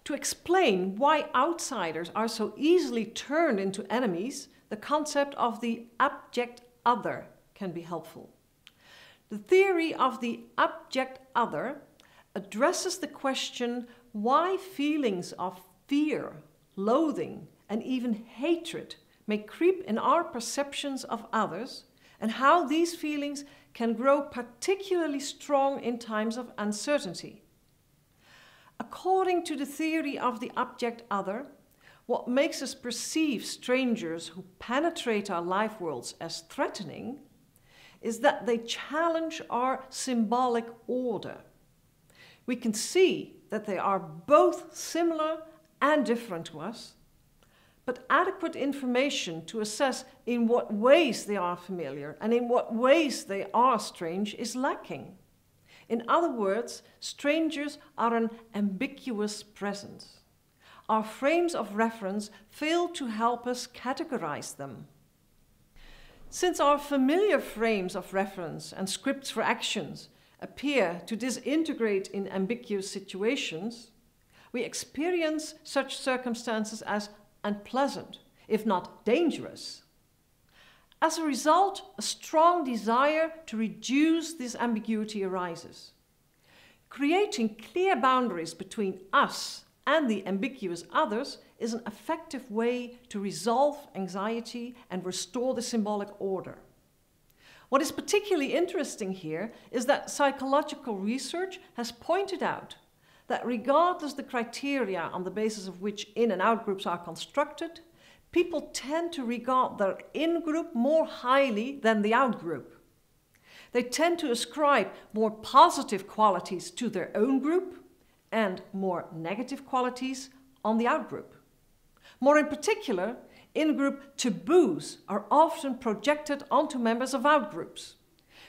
To explain why outsiders are so easily turned into enemies, the concept of the abject other can be helpful. The theory of the abject other addresses the question why feelings of fear, loathing, and even hatred may creep in our perceptions of others, and how these feelings can grow particularly strong in times of uncertainty. According to the theory of the abject other, what makes us perceive strangers who penetrate our life worlds as threatening is that they challenge our symbolic order. We can see that they are both similar and different to us, but adequate information to assess in what ways they are familiar and in what ways they are strange is lacking. In other words, strangers are an ambiguous presence. Our frames of reference fail to help us categorize them. Since our familiar frames of reference and scripts for actions appear to disintegrate in ambiguous situations, we experience such circumstances as unpleasant, if not dangerous. As a result, a strong desire to reduce this ambiguity arises. Creating clear boundaries between us and the ambiguous others is an effective way to resolve anxiety and restore the symbolic order. What is particularly interesting here is that psychological research has pointed out that regardless of the criteria on the basis of which in- and out-groups are constructed, people tend to regard their in-group more highly than the out-group. They tend to ascribe more positive qualities to their own group and more negative qualities on the out-group. More in particular, in-group taboos are often projected onto members of out-groups.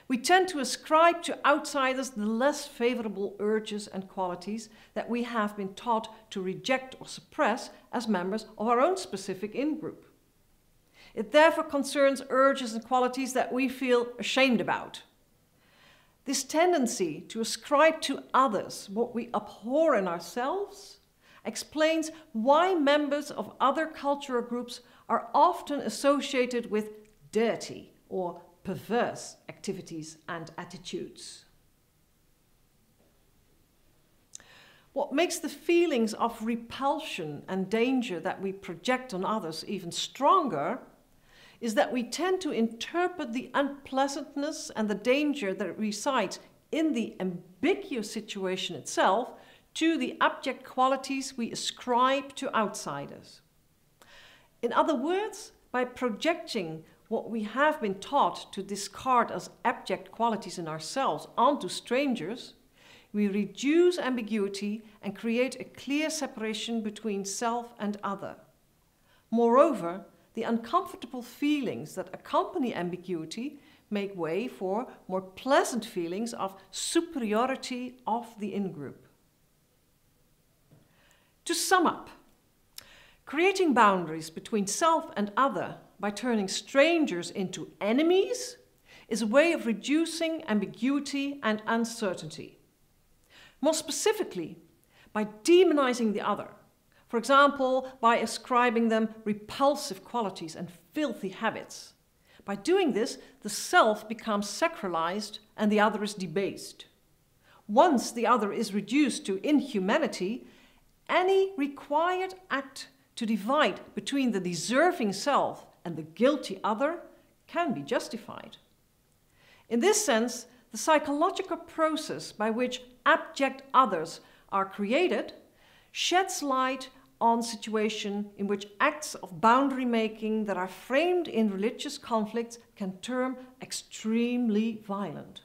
We tend to ascribe to outsiders the less favorable urges and qualities that we have been taught to reject or suppress as members of our own specific in-group. It therefore concerns urges and qualities that we feel ashamed about. This tendency to ascribe to others what we abhor in ourselves explains why members of other cultural groups are often associated with dirty or perverse activities and attitudes. What makes the feelings of repulsion and danger that we project on others even stronger is that we tend to interpret the unpleasantness and the danger that resides in the ambiguous situation itself to the abject qualities we ascribe to outsiders. In other words, by projecting what we have been taught to discard as abject qualities in ourselves onto strangers, we reduce ambiguity and create a clear separation between self and other. Moreover, the uncomfortable feelings that accompany ambiguity make way for more pleasant feelings of superiority of the in-group. To sum up, creating boundaries between self and other by turning strangers into enemies is a way of reducing ambiguity and uncertainty. More specifically, by demonizing the other, for example, by ascribing them repulsive qualities and filthy habits. By doing this, the self becomes sacralized and the other is debased. Once the other is reduced to inhumanity, any required act to divide between the deserving self and the guilty other can be justified. In this sense, the psychological process by which abject others are created sheds light on situations in which acts of boundary making that are framed in religious conflicts can turn extremely violent.